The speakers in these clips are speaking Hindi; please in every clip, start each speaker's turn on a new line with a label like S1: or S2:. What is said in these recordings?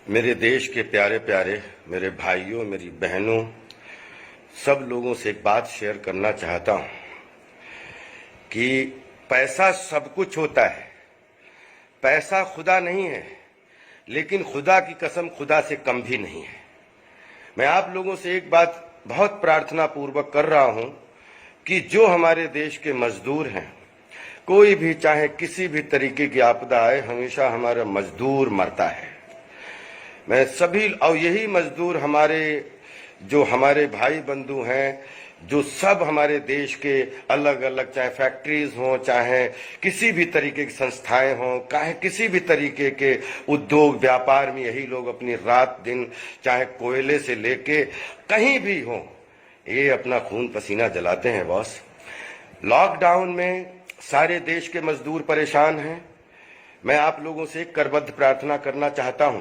S1: मेरे देश के प्यारे प्यारे मेरे भाइयों, मेरी बहनों, सब लोगों से एक बात शेयर करना चाहता हूं कि पैसा सब कुछ होता है। पैसा खुदा नहीं है, लेकिन खुदा की कसम खुदा से कम भी नहीं है। मैं आप लोगों से एक बात बहुत प्रार्थना पूर्वक कर रहा हूं कि जो हमारे देश के मजदूर हैं, कोई भी चाहे किसी भी तरीके की आपदा आए, हमेशा हमारा मजदूर मरता है। मैं सभी, और यही मजदूर हमारे भाई बंधु हैं, जो सब हमारे देश के अलग अलग, चाहे फैक्ट्रीज हों, चाहे किसी भी तरीके की संस्थाएं हों, चाहे किसी भी तरीके के उद्योग व्यापार में, यही लोग अपनी रात दिन, चाहे कोयले से लेके कहीं भी हों, ये अपना खून पसीना जलाते हैं बॉस। लॉकडाउन में सारे देश के मजदूर परेशान हैं। मैं आप लोगों से एक करबद्ध प्रार्थना करना चाहता हूं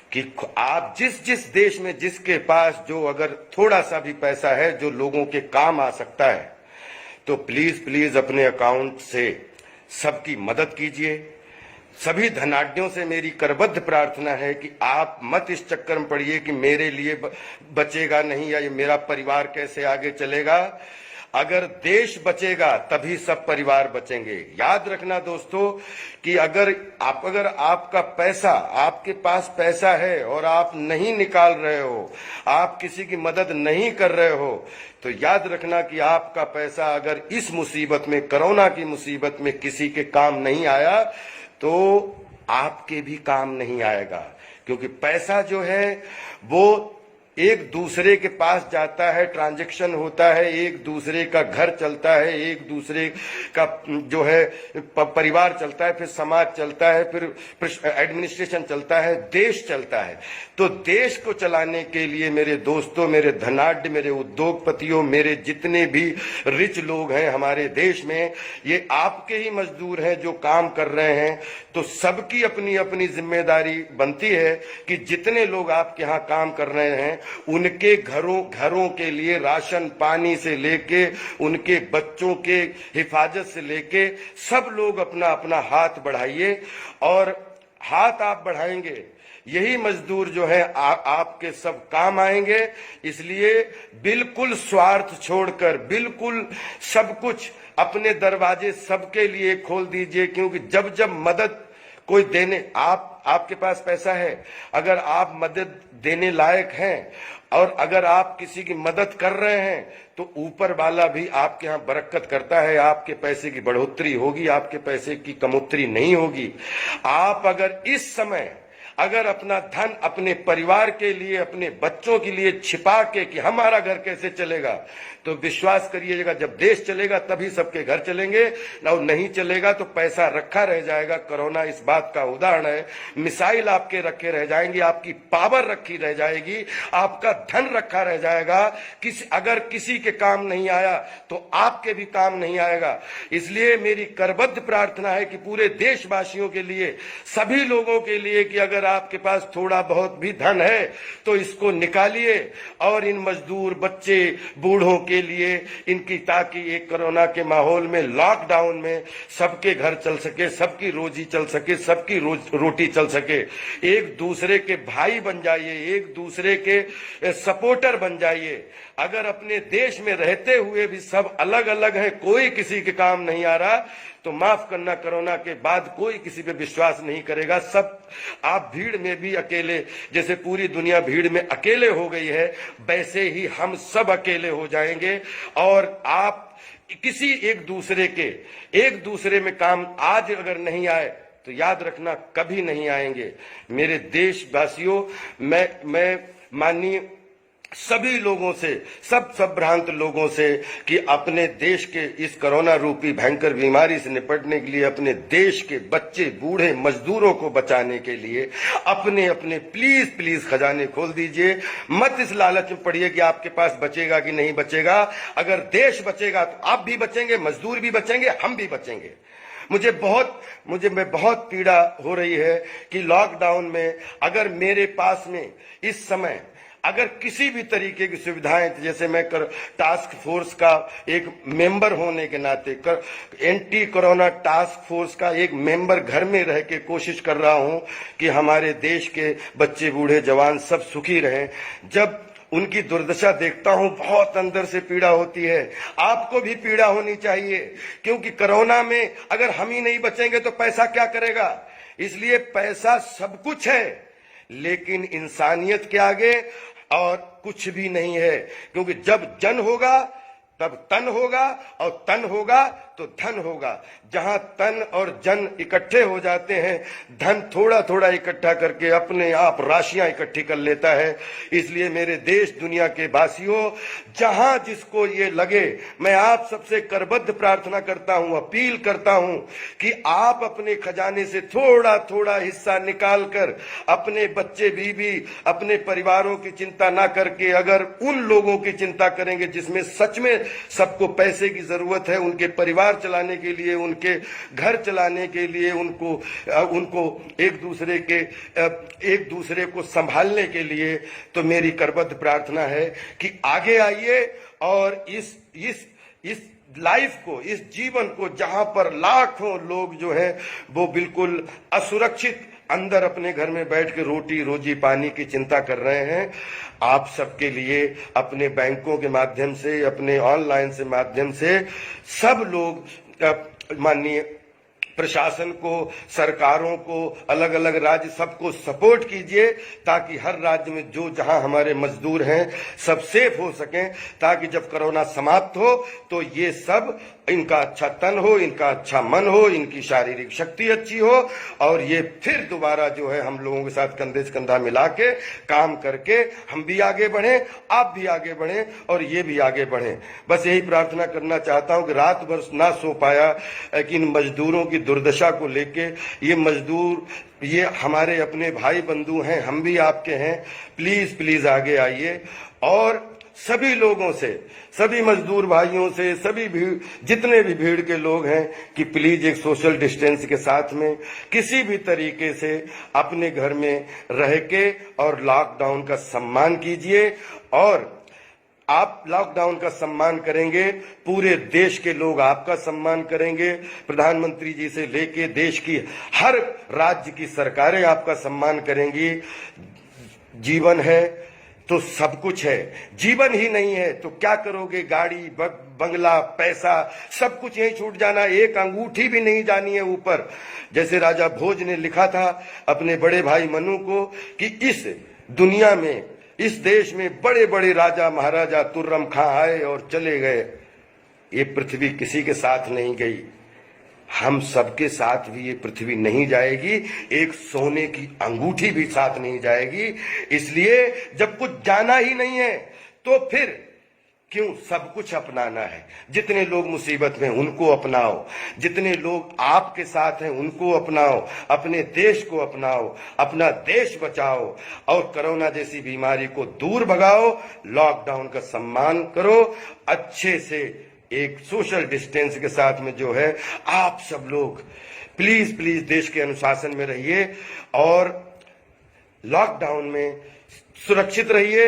S1: कि आप जिस देश में जिसके पास जो अगर थोड़ा सा भी पैसा है जो लोगों के काम आ सकता है, तो प्लीज प्लीज अपने अकाउंट से सबकी मदद कीजिए। सभी धनाढ्यों से मेरी करबद्ध प्रार्थना है कि आप मत इस चक्कर में पड़िए कि मेरे लिए बचेगा नहीं या ये मेरा परिवार कैसे आगे चलेगा। अगर देश बचेगा तभी सब परिवार बचेंगे। याद रखना दोस्तों कि अगर आपका पैसा, आपके पास पैसा है और आप नहीं निकाल रहे हो, आप किसी की मदद नहीं कर रहे हो, तो याद रखना कि आपका पैसा अगर इस मुसीबत में, कोरोना की मुसीबत में किसी के काम नहीं आया, तो आपके भी काम नहीं आएगा। क्योंकि पैसा जो है वो एक दूसरे के पास जाता है, ट्रांजैक्शन होता है, एक दूसरे का घर चलता है, एक दूसरे का जो है परिवार चलता है, फिर समाज चलता है, फिर एडमिनिस्ट्रेशन चलता है, देश चलता है। तो देश को चलाने के लिए मेरे दोस्तों, मेरे धनाढ्य, मेरे उद्योगपतियों, मेरे जितने भी रिच लोग हैं हमारे देश में, ये आपके ही मजदूर हैं जो काम कर रहे हैं। तो सबकी अपनी अपनी जिम्मेदारी बनती है कि जितने लोग आपके यहाँ काम कर रहे हैं उनके घरों के लिए राशन पानी से लेके, उनके बच्चों के हिफाजत से लेके, सब लोग अपना अपना हाथ बढ़ाइए। और हाथ आप बढ़ाएंगे, यही मजदूर जो है आपके सब काम आएंगे। इसलिए बिल्कुल स्वार्थ छोड़कर, बिल्कुल सब कुछ, अपने दरवाजे सबके लिए खोल दीजिए। क्योंकि जब जब मदद कोई देने, आपके पास पैसा है, अगर आप मदद देने लायक हैं और अगर आप किसी की मदद कर रहे हैं, तो ऊपर वाला भी आपके यहाँ बरकत करता है। आपके पैसे की बढ़ोतरी होगी, आपके पैसे की कमोतरी नहीं होगी। आप अगर इस समय अगर अपना धन अपने परिवार के लिए, अपने बच्चों के लिए छिपा के कि हमारा घर कैसे चलेगा, तो विश्वास करिएगा जब देश चलेगा तभी सबके घर चलेंगे, और नहीं चलेगा तो पैसा रखा रह जाएगा। कोरोना इस बात का उदाहरण है। मिसाइल आपके रखे रह जाएंगी, आपकी पावर रखी रह जाएगी, आपका धन रखा रह जाएगा। अगर किसी के काम नहीं आया तो आपके भी काम नहीं आएगा। इसलिए मेरी करबद्ध प्रार्थना है कि पूरे देशवासियों के लिए, सभी लोगों के लिए, कि अगर आपके पास थोड़ा बहुत भी धन है तो इसको निकालिए और इन मजदूर, बच्चे, बूढ़ों के लिए इनकी, ताकि एक कोरोना के माहौल में, लॉकडाउन में सबके घर चल सके, सबकी रोजी चल सके, सबकी रोटी चल सके। एक दूसरे के भाई बन जाइए, एक दूसरे के सपोर्टर बन जाइए। अगर अपने देश में रहते हुए भी सब अलग अलग है, कोई किसी के काम नहीं आ रहा, तो माफ करना, कोरोना के बाद कोई किसी पे विश्वास नहीं करेगा। सब आप भीड़ में भी अकेले, जैसे पूरी दुनिया भीड़ में अकेले हो गई है, वैसे ही हम सब अकेले हो जाएंगे। और आप किसी एक दूसरे में काम आज अगर नहीं आए तो याद रखना कभी नहीं आएंगे। मेरे देशवासियों, मैं माननीय सभी लोगों से, सब भ्रांत लोगों से, कि अपने देश के इस कोरोना रूपी भयंकर बीमारी से निपटने के लिए, अपने देश के बच्चे, बूढ़े, मजदूरों को बचाने के लिए अपने अपने प्लीज प्लीज खजाने खोल दीजिए। मत इस लालच में पड़िए कि आपके पास बचेगा कि नहीं बचेगा। अगर देश बचेगा तो आप भी बचेंगे, मजदूर भी बचेंगे, हम भी बचेंगे। मुझे बहुत पीड़ा हो रही है कि लॉकडाउन में अगर मेरे पास में इस समय अगर किसी भी तरीके की सुविधाएं, जैसे मैं टास्क फोर्स का एक मेंबर होने के नाते एंटी कोरोना टास्क फोर्स का एक मेंबर घर में रह के कोशिश कर रहा हूं कि हमारे देश के बच्चे बूढ़े जवान सब सुखी रहें। जब उनकी दुर्दशा देखता हूं बहुत अंदर से पीड़ा होती है। आपको भी पीड़ा होनी चाहिए, क्योंकि कोरोना में अगर हम ही नहीं बचेंगे तो पैसा क्या करेगा। इसलिए पैसा सब कुछ है, लेकिन इंसानियत के आगे और कुछ भी नहीं है। क्योंकि जब जन होगा तब तन होगा, और तन होगा तो धन होगा। जहां तन और जन इकट्ठे हो जाते हैं, धन थोड़ा थोड़ा इकट्ठा करके अपने आप राशियां इकट्ठी कर लेता है। इसलिए मेरे देश दुनिया के वासियों, जहां जिसको ये लगे, मैं आप सबसे करबद्ध प्रार्थना करता हूं, अपील करता हूं कि आप अपने खजाने से थोड़ा थोड़ा हिस्सा निकाल कर अपने बच्चे बीवी, अपने परिवारों की चिंता ना करके अगर उन लोगों की चिंता करेंगे जिसमें सच में सबको पैसे की जरूरत है, उनके परिवार चलाने के लिए, उनके घर चलाने के लिए, उनको एक दूसरे को संभालने के लिए, तो मेरी करबद्ध प्रार्थना है कि आगे आइए और इस लाइफ को, इस जीवन को, जहां पर लाखों लोग जो है वो बिल्कुल असुरक्षित अंदर अपने घर में बैठ के रोटी रोजी पानी की चिंता कर रहे हैं, आप सबके लिए अपने बैंकों के माध्यम से, अपने ऑनलाइन से माध्यम से सब लोग माननीय प्रशासन को, सरकारों को, अलग अलग राज्य सबको सपोर्ट कीजिए, ताकि हर राज्य में जो जहां हमारे मजदूर हैं सब सेफ हो सकें, ताकि जब कोरोना समाप्त हो तो ये सब, इनका अच्छा तन हो, इनका अच्छा मन हो, इनकी शारीरिक शक्ति अच्छी हो, और ये फिर दोबारा जो है हम लोगों के साथ कंधे से कंधा मिला के काम करके हम भी आगे बढ़ें, आप भी आगे बढ़ें और ये भी आगे बढ़ें। बस यही प्रार्थना करना चाहता हूं कि रात भर ना सो पाया कि इन मजदूरों की दुर्दशा को लेके, ये मजदूर, ये हमारे अपने भाई बंधु हैं, हम भी आपके हैं, प्लीज प्लीज आगे आइए और सभी लोगों से, सभी मजदूर भाइयों से, सभी भीड़, जितने भी भीड़ के लोग हैं, कि प्लीज एक सोशल डिस्टेंस के साथ में किसी भी तरीके से अपने घर में रह के और लॉकडाउन का सम्मान कीजिए। और आप लॉकडाउन का सम्मान करेंगे, पूरे देश के लोग आपका सम्मान करेंगे, प्रधानमंत्री जी से लेके देश की हर राज्य की सरकारें आपका सम्मान करेंगी। जीवन है तो सब कुछ है, जीवन ही नहीं है तो क्या करोगे। गाड़ी, बंगला, पैसा, सब कुछ यही छूट जाना, एक अंगूठी भी नहीं जानी है ऊपर। जैसे राजा भोज ने लिखा था अपने बड़े भाई मनु को कि इस दुनिया में, इस देश में बड़े बड़े राजा महाराजा तुर्रम खां आए और चले गए, ये पृथ्वी किसी के साथ नहीं गई, हम सबके साथ भी ये पृथ्वी नहीं जाएगी, एक सोने की अंगूठी भी साथ नहीं जाएगी। इसलिए जब कुछ जाना ही नहीं है तो फिर क्यों सब कुछ अपनाना है। जितने लोग मुसीबत में उनको अपनाओ, जितने लोग आपके साथ हैं उनको अपनाओ, अपने देश को अपनाओ, अपना देश बचाओ और कोरोना जैसी बीमारी को दूर भगाओ। लॉकडाउन का सम्मान करो, अच्छे से एक सोशल डिस्टेंस के साथ में जो है आप सब लोग प्लीज प्लीज देश के अनुशासन में रहिए और लॉकडाउन में सुरक्षित रहिए।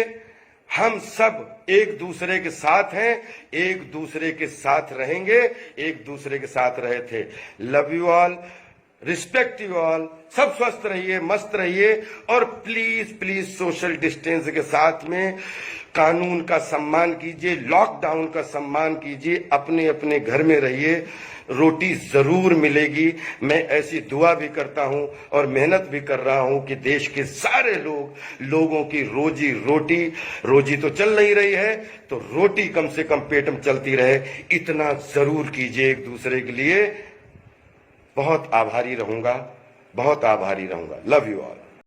S1: हम सब एक दूसरे के साथ हैं, एक दूसरे के साथ रहेंगे, एक दूसरे के साथ रहे थे। Love you all, respect you all, सब स्वस्थ रहिए, मस्त रहिए और प्लीज प्लीज सोशल डिस्टेंस के साथ में कानून का सम्मान कीजिए, लॉकडाउन का सम्मान कीजिए, अपने अपने घर में रहिए, रोटी जरूर मिलेगी। मैं ऐसी दुआ भी करता हूं और मेहनत भी कर रहा हूं कि देश के सारे लोगों की रोजी तो चल नहीं रही है, तो रोटी कम से कम पेट में चलती रहे, इतना जरूर कीजिए एक दूसरे के लिए। बहुत आभारी रहूंगा, बहुत आभारी रहूंगा। Love you all.